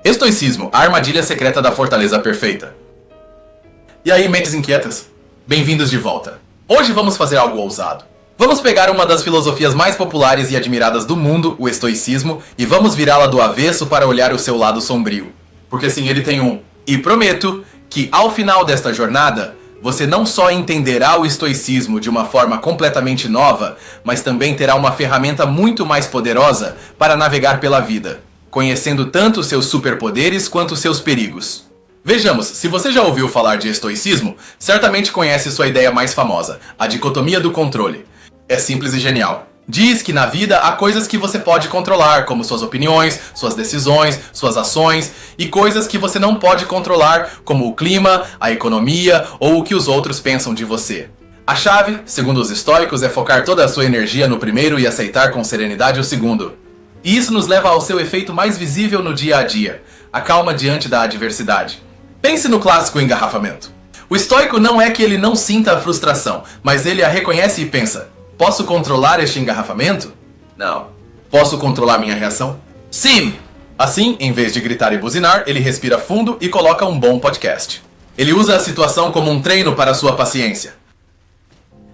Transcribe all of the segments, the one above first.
Estoicismo, a armadilha secreta da fortaleza perfeita. E aí, mentes inquietas? Bem-vindos de volta. Hoje vamos fazer algo ousado. Vamos pegar uma das filosofias mais populares e admiradas do mundo, o estoicismo, e vamos virá-la do avesso para olhar o seu lado sombrio. Porque sim, ele tem um. E prometo que ao final desta jornada, você não só entenderá o estoicismo de uma forma completamente nova, mas também terá uma ferramenta muito mais poderosa para navegar pela vida, conhecendo tanto seus superpoderes quanto seus perigos. Vejamos, se você já ouviu falar de estoicismo, certamente conhece sua ideia mais famosa, a dicotomia do controle. É simples e genial. Diz que na vida há coisas que você pode controlar, como suas opiniões, suas decisões, suas ações, e coisas que você não pode controlar, como o clima, a economia ou o que os outros pensam de você. A chave, segundo os estoicos, é focar toda a sua energia no primeiro e aceitar com serenidade o segundo. E isso nos leva ao seu efeito mais visível no dia a dia, a calma diante da adversidade. Pense no clássico engarrafamento. O estoico não é que ele não sinta a frustração, mas ele a reconhece e pensa: posso controlar este engarrafamento? Não. Posso controlar minha reação? Sim! Assim, em vez de gritar e buzinar, ele respira fundo e coloca um bom podcast. Ele usa a situação como um treino para a sua paciência.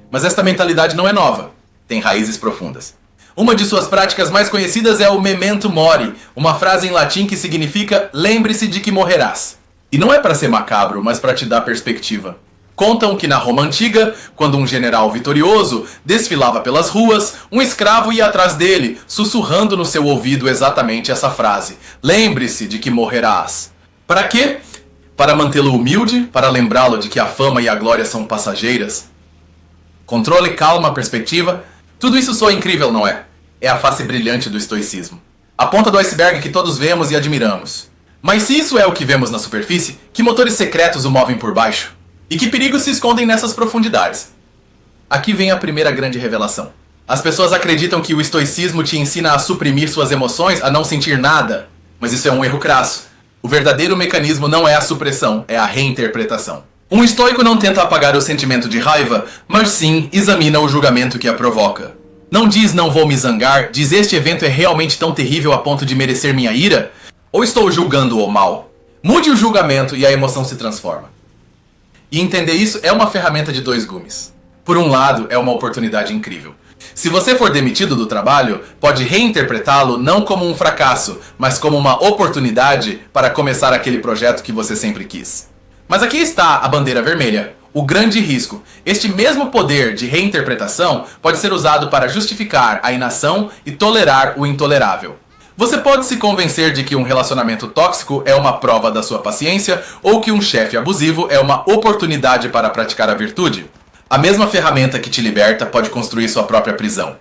Mas esta mentalidade não é nova. Tem raízes profundas. Uma de suas práticas mais conhecidas é o memento mori, uma frase em latim que significa lembre-se de que morrerás. E não é para ser macabro, mas para te dar perspectiva. Contam que na Roma Antiga, quando um general vitorioso desfilava pelas ruas, um escravo ia atrás dele, sussurrando no seu ouvido exatamente essa frase: lembre-se de que morrerás. Para quê? Para mantê-lo humilde, para lembrá-lo de que a fama e a glória são passageiras. Controle, calma, perspectiva. Tudo isso soa incrível, não é? É a face brilhante do estoicismo. A ponta do iceberg que todos vemos e admiramos. Mas se isso é o que vemos na superfície, que motores secretos o movem por baixo? E que perigos se escondem nessas profundidades? Aqui vem a primeira grande revelação. As pessoas acreditam que o estoicismo te ensina a suprimir suas emoções, a não sentir nada. Mas isso é um erro crasso. O verdadeiro mecanismo não é a supressão, é a reinterpretação. Um estoico não tenta apagar o sentimento de raiva, mas sim examina o julgamento que a provoca. Não diz não vou me zangar, diz este evento é realmente tão terrível a ponto de merecer minha ira? Ou estou julgando-o mal? Mude o julgamento e a emoção se transforma. E entender isso é uma ferramenta de dois gumes. Por um lado, é uma oportunidade incrível. Se você for demitido do trabalho, pode reinterpretá-lo não como um fracasso, mas como uma oportunidade para começar aquele projeto que você sempre quis. Mas aqui está a bandeira vermelha, o grande risco. Este mesmo poder de reinterpretação pode ser usado para justificar a inação e tolerar o intolerável. Você pode se convencer de que um relacionamento tóxico é uma prova da sua paciência ou que um chefe abusivo é uma oportunidade para praticar a virtude. A mesma ferramenta que te liberta pode construir sua própria prisão.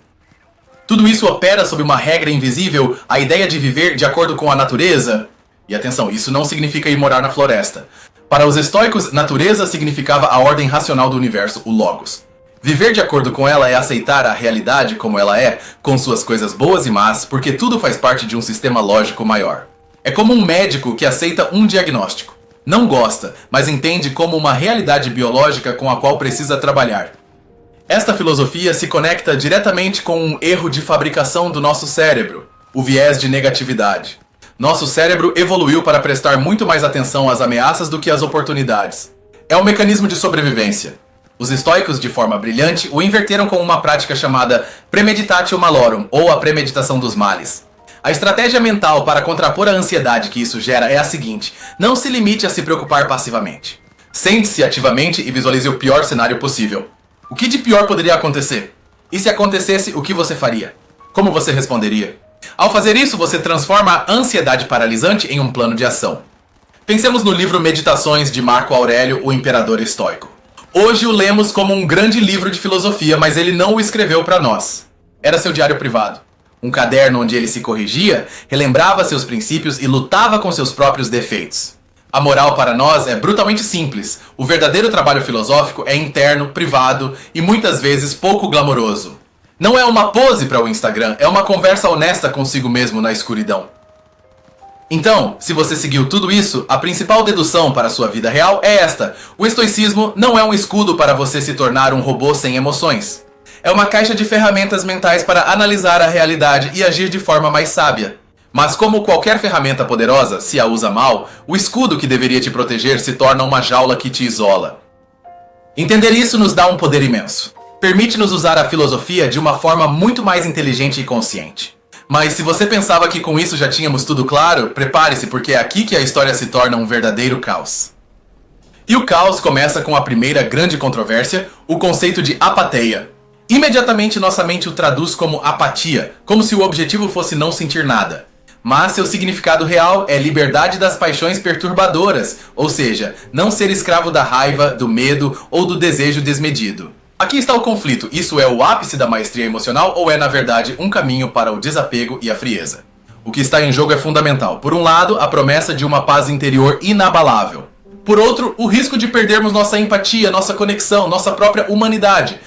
Tudo isso opera sob uma regra invisível, a ideia de viver de acordo com a natureza. E atenção, isso não significa ir morar na floresta. Para os estoicos, natureza significava a ordem racional do universo, o logos. Viver de acordo com ela é aceitar a realidade como ela é, com suas coisas boas e más, porque tudo faz parte de um sistema lógico maior. É como um médico que aceita um diagnóstico. Não gosta, mas entende como uma realidade biológica com a qual precisa trabalhar. Esta filosofia se conecta diretamente com um erro de fabricação do nosso cérebro, o viés de negatividade. Nosso cérebro evoluiu para prestar muito mais atenção às ameaças do que às oportunidades. É um mecanismo de sobrevivência. Os estoicos, de forma brilhante, o inverteram com uma prática chamada premeditatio malorum, ou a premeditação dos males. A estratégia mental para contrapor a ansiedade que isso gera é a seguinte: não se limite a se preocupar passivamente. Sente-se ativamente e visualize o pior cenário possível. O que de pior poderia acontecer? E se acontecesse, o que você faria? Como você responderia? Ao fazer isso, você transforma a ansiedade paralisante em um plano de ação. Pensemos no livro Meditações de Marco Aurélio, o imperador estoico. Hoje o lemos como um grande livro de filosofia, mas ele não o escreveu para nós. Era seu diário privado. Um caderno onde ele se corrigia, relembrava seus princípios e lutava com seus próprios defeitos. A moral para nós é brutalmente simples. O verdadeiro trabalho filosófico é interno, privado e muitas vezes pouco glamouroso. Não é uma pose para o Instagram, é uma conversa honesta consigo mesmo na escuridão. Então, se você seguiu tudo isso, a principal dedução para a sua vida real é esta: o estoicismo não é um escudo para você se tornar um robô sem emoções. É uma caixa de ferramentas mentais para analisar a realidade e agir de forma mais sábia. Mas como qualquer ferramenta poderosa, se a usa mal, o escudo que deveria te proteger se torna uma jaula que te isola. Entender isso nos dá um poder imenso. Permite-nos usar a filosofia de uma forma muito mais inteligente e consciente. Mas se você pensava que com isso já tínhamos tudo claro, prepare-se, porque é aqui que a história se torna um verdadeiro caos. E o caos começa com a primeira grande controvérsia, o conceito de apatia. Imediatamente nossa mente o traduz como apatia, como se o objetivo fosse não sentir nada. Mas seu significado real é liberdade das paixões perturbadoras, ou seja, não ser escravo da raiva, do medo ou do desejo desmedido. Aqui está o conflito, isso é o ápice da maestria emocional ou é na verdade um caminho para o desapego e a frieza? O que está em jogo é fundamental. Por um lado, a promessa de uma paz interior inabalável. Por outro, o risco de perdermos nossa empatia, nossa conexão, nossa própria humanidade.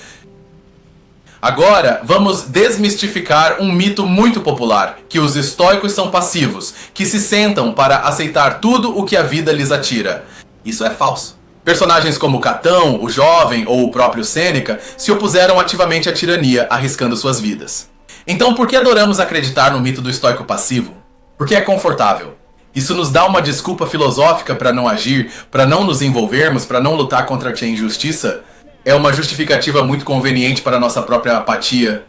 Agora, vamos desmistificar um mito muito popular, que os estoicos são passivos, que se sentam para aceitar tudo o que a vida lhes atira. Isso é falso. Personagens como Catão, o Jovem ou o próprio Sêneca se opuseram ativamente à tirania, arriscando suas vidas. Então, por que adoramos acreditar no mito do estoico passivo? Porque é confortável. Isso nos dá uma desculpa filosófica para não agir, para não nos envolvermos, para não lutar contra a injustiça. É uma justificativa muito conveniente para nossa própria apatia.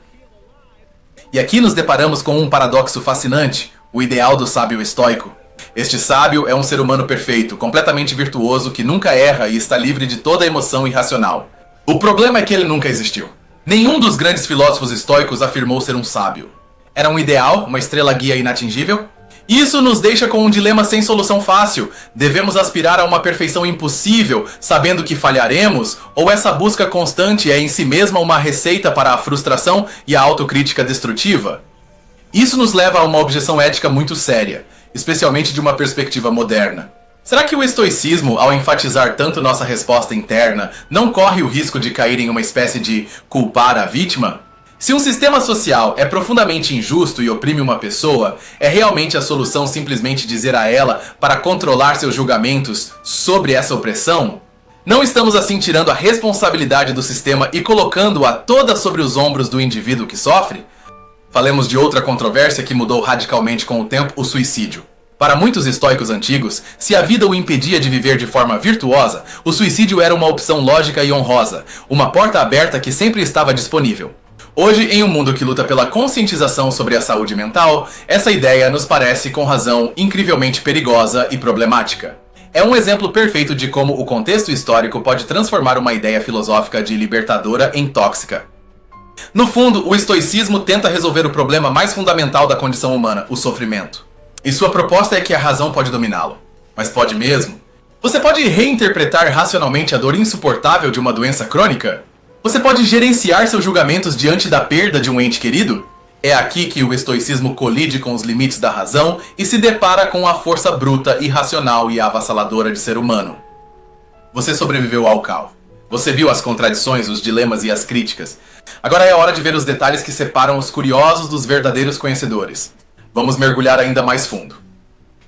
E aqui nos deparamos com um paradoxo fascinante, o ideal do sábio estoico. Este sábio é um ser humano perfeito, completamente virtuoso, que nunca erra e está livre de toda emoção irracional. O problema é que ele nunca existiu. Nenhum dos grandes filósofos estoicos afirmou ser um sábio. Era um ideal, uma estrela guia inatingível? Isso nos deixa com um dilema sem solução fácil. Devemos aspirar a uma perfeição impossível, sabendo que falharemos? Ou essa busca constante é em si mesma uma receita para a frustração e a autocrítica destrutiva? Isso nos leva a uma objeção ética muito séria, especialmente de uma perspectiva moderna. Será que o estoicismo, ao enfatizar tanto nossa resposta interna, não corre o risco de cair em uma espécie de culpar a vítima? Se um sistema social é profundamente injusto e oprime uma pessoa, é realmente a solução simplesmente dizer a ela para controlar seus julgamentos sobre essa opressão? Não estamos assim tirando a responsabilidade do sistema e colocando-a toda sobre os ombros do indivíduo que sofre? Falemos de outra controvérsia que mudou radicalmente com o tempo, o suicídio. Para muitos estoicos antigos, se a vida o impedia de viver de forma virtuosa, o suicídio era uma opção lógica e honrosa, uma porta aberta que sempre estava disponível. Hoje, em um mundo que luta pela conscientização sobre a saúde mental, essa ideia nos parece, com razão, incrivelmente perigosa e problemática. É um exemplo perfeito de como o contexto histórico pode transformar uma ideia filosófica de libertadora em tóxica. No fundo, o estoicismo tenta resolver o problema mais fundamental da condição humana, o sofrimento. E sua proposta é que a razão pode dominá-lo. Mas pode mesmo? Você pode reinterpretar racionalmente a dor insuportável de uma doença crônica? Você pode gerenciar seus julgamentos diante da perda de um ente querido? É aqui que o estoicismo colide com os limites da razão e se depara com a força bruta, irracional e avassaladora de ser humano. Você sobreviveu ao caos. Você viu as contradições, os dilemas e as críticas. Agora é hora de ver os detalhes que separam os curiosos dos verdadeiros conhecedores. Vamos mergulhar ainda mais fundo.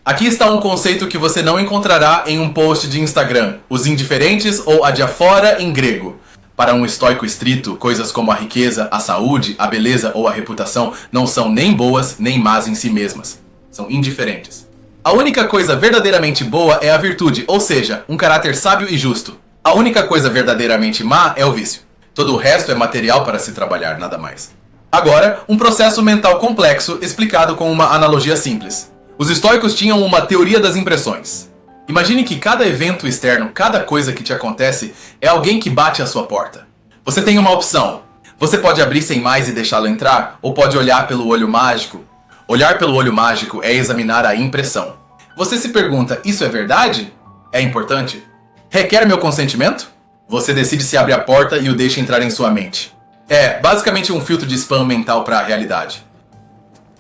Aqui está um conceito que você não encontrará em um post de Instagram, os indiferentes ou adiafora em grego. Para um estoico estrito, coisas como a riqueza, a saúde, a beleza ou a reputação não são nem boas nem más em si mesmas. São indiferentes. A única coisa verdadeiramente boa é a virtude, ou seja, um caráter sábio e justo. A única coisa verdadeiramente má é o vício. Todo o resto é material para se trabalhar, nada mais. Agora, um processo mental complexo explicado com uma analogia simples. Os estoicos tinham uma teoria das impressões. Imagine que cada evento externo, cada coisa que te acontece, é alguém que bate à sua porta. Você tem uma opção. Você pode abrir sem mais e deixá-lo entrar, ou pode olhar pelo olho mágico. Olhar pelo olho mágico é examinar a impressão. Você se pergunta, isso é verdade? É importante? Requer meu consentimento? Você decide se abre a porta e o deixa entrar em sua mente. É basicamente um filtro de spam mental para a realidade.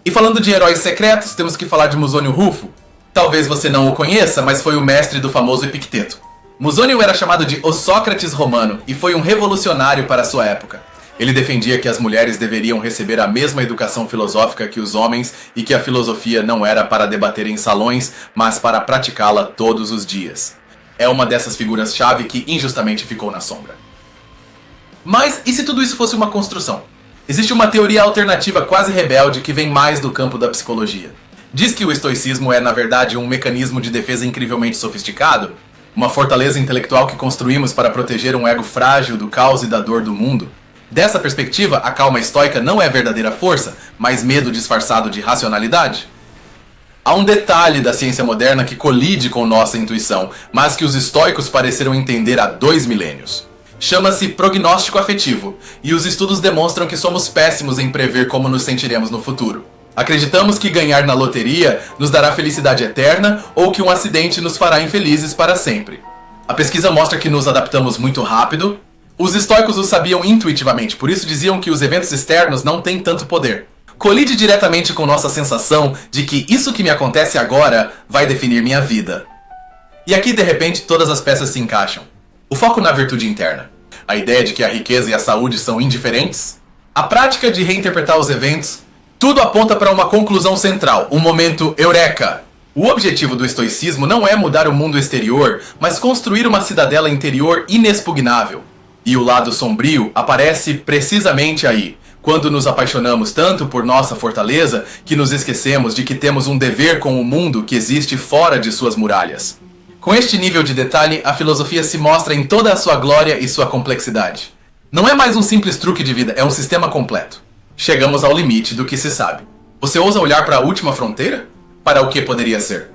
E falando de heróis secretos, temos que falar de Musônio Rufo. Talvez você não o conheça, mas foi o mestre do famoso Epicteto. Musônio era chamado de o Sócrates romano e foi um revolucionário para sua época. Ele defendia que as mulheres deveriam receber a mesma educação filosófica que os homens e que a filosofia não era para debater em salões, mas para praticá-la todos os dias. É uma dessas figuras-chave que injustamente ficou na sombra. Mas e se tudo isso fosse uma construção? Existe uma teoria alternativa quase rebelde que vem mais do campo da psicologia. Diz que o estoicismo é, na verdade, um mecanismo de defesa incrivelmente sofisticado, uma fortaleza intelectual que construímos para proteger um ego frágil do caos e da dor do mundo. Dessa perspectiva, a calma estoica não é verdadeira força, mas medo disfarçado de racionalidade. Há um detalhe da ciência moderna que colide com nossa intuição, mas que os estoicos pareceram entender há 2 milênios. Chama-se prognóstico afetivo, e os estudos demonstram que somos péssimos em prever como nos sentiremos no futuro. Acreditamos que ganhar na loteria nos dará felicidade eterna ou que um acidente nos fará infelizes para sempre. A pesquisa mostra que nos adaptamos muito rápido. Os estoicos o sabiam intuitivamente, por isso diziam que os eventos externos não têm tanto poder. Colide diretamente com nossa sensação de que isso que me acontece agora vai definir minha vida. E aqui, de repente, todas as peças se encaixam. O foco na virtude interna, a ideia de que a riqueza e a saúde são indiferentes, a prática de reinterpretar os eventos, tudo aponta para uma conclusão central, um momento eureka. O objetivo do estoicismo não é mudar o mundo exterior, mas construir uma cidadela interior inexpugnável. E o lado sombrio aparece precisamente aí, quando nos apaixonamos tanto por nossa fortaleza que nos esquecemos de que temos um dever com o mundo que existe fora de suas muralhas. Com este nível de detalhe, a filosofia se mostra em toda a sua glória e sua complexidade. Não é mais um simples truque de vida, é um sistema completo. Chegamos ao limite do que se sabe. Você ousa olhar para a última fronteira? Para o que poderia ser?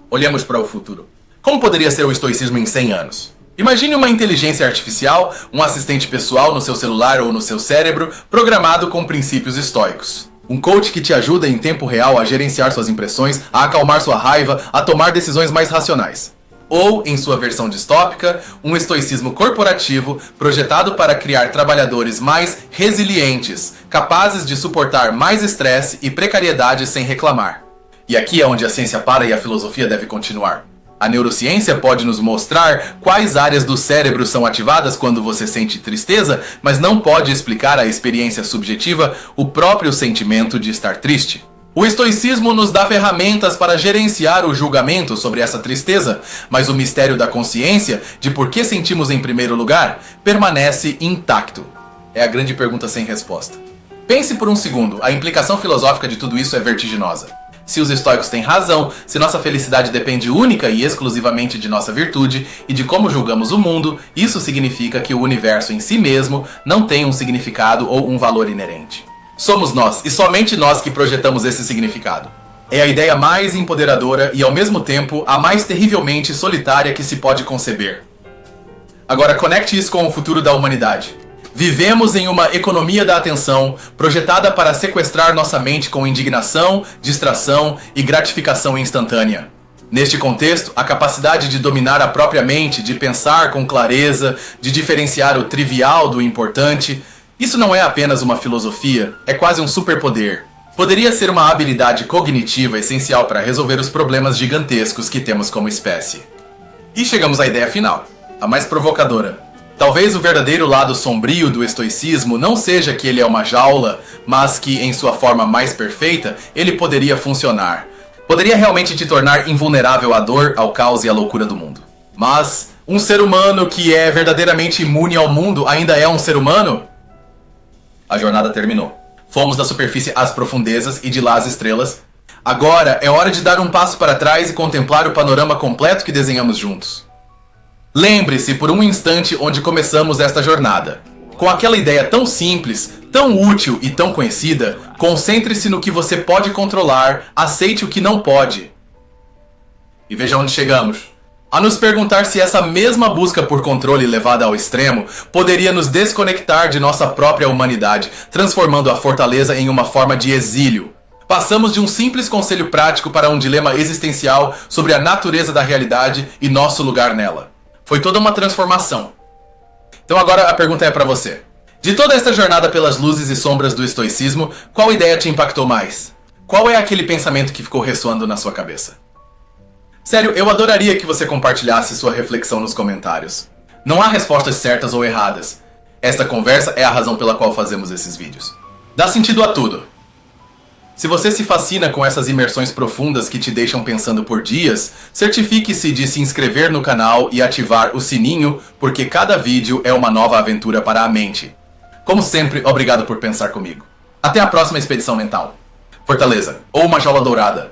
Olhemos para o futuro. Como poderia ser o estoicismo em 100 anos? Imagine uma inteligência artificial, um assistente pessoal no seu celular ou no seu cérebro, programado com princípios estoicos. Um coach que te ajuda em tempo real a gerenciar suas impressões, a acalmar sua raiva, a tomar decisões mais racionais. Ou, em sua versão distópica, um estoicismo corporativo projetado para criar trabalhadores mais resilientes, capazes de suportar mais estresse e precariedade sem reclamar. E aqui é onde a ciência para e a filosofia deve continuar. A neurociência pode nos mostrar quais áreas do cérebro são ativadas quando você sente tristeza, mas não pode explicar a experiência subjetiva, o próprio sentimento de estar triste. O estoicismo nos dá ferramentas para gerenciar o julgamento sobre essa tristeza, mas o mistério da consciência, de por que sentimos em primeiro lugar, permanece intacto. É a grande pergunta sem resposta. Pense por um segundo, a implicação filosófica de tudo isso é vertiginosa. Se os estoicos têm razão, se nossa felicidade depende única e exclusivamente de nossa virtude e de como julgamos o mundo, isso significa que o universo em si mesmo não tem um significado ou um valor inerente. Somos nós, e somente nós, que projetamos esse significado. É a ideia mais empoderadora e, ao mesmo tempo, a mais terrivelmente solitária que se pode conceber. Agora, conecte isso com o futuro da humanidade. Vivemos em uma economia da atenção, projetada para sequestrar nossa mente com indignação, distração e gratificação instantânea. Neste contexto, a capacidade de dominar a própria mente, de pensar com clareza, de diferenciar o trivial do importante, isso não é apenas uma filosofia, é quase um superpoder. Poderia ser uma habilidade cognitiva essencial para resolver os problemas gigantescos que temos como espécie. E chegamos à ideia final, a mais provocadora. Talvez o verdadeiro lado sombrio do estoicismo não seja que ele é uma jaula, mas que, em sua forma mais perfeita, ele poderia funcionar. Poderia realmente te tornar invulnerável à dor, ao caos e à loucura do mundo. Mas, um ser humano que é verdadeiramente imune ao mundo ainda é um ser humano? A jornada terminou. Fomos da superfície às profundezas e de lá às estrelas. Agora é hora de dar um passo para trás e contemplar o panorama completo que desenhamos juntos. Lembre-se por um instante onde começamos esta jornada. Com aquela ideia tão simples, tão útil e tão conhecida, concentre-se no que você pode controlar, aceite o que não pode. E veja onde chegamos. A nos perguntar se essa mesma busca por controle levada ao extremo poderia nos desconectar de nossa própria humanidade, transformando a fortaleza em uma forma de exílio. Passamos de um simples conselho prático para um dilema existencial sobre a natureza da realidade e nosso lugar nela. Foi toda uma transformação. Então agora a pergunta é para você. De toda esta jornada pelas luzes e sombras do estoicismo, qual ideia te impactou mais? Qual é aquele pensamento que ficou ressoando na sua cabeça? Sério, eu adoraria que você compartilhasse sua reflexão nos comentários. Não há respostas certas ou erradas. Esta conversa é a razão pela qual fazemos esses vídeos. Dá sentido a tudo. Se você se fascina com essas imersões profundas que te deixam pensando por dias, certifique-se de se inscrever no canal e ativar o sininho, porque cada vídeo é uma nova aventura para a mente. Como sempre, obrigado por pensar comigo. Até a próxima expedição mental. fortaleza, ou uma jaula dourada.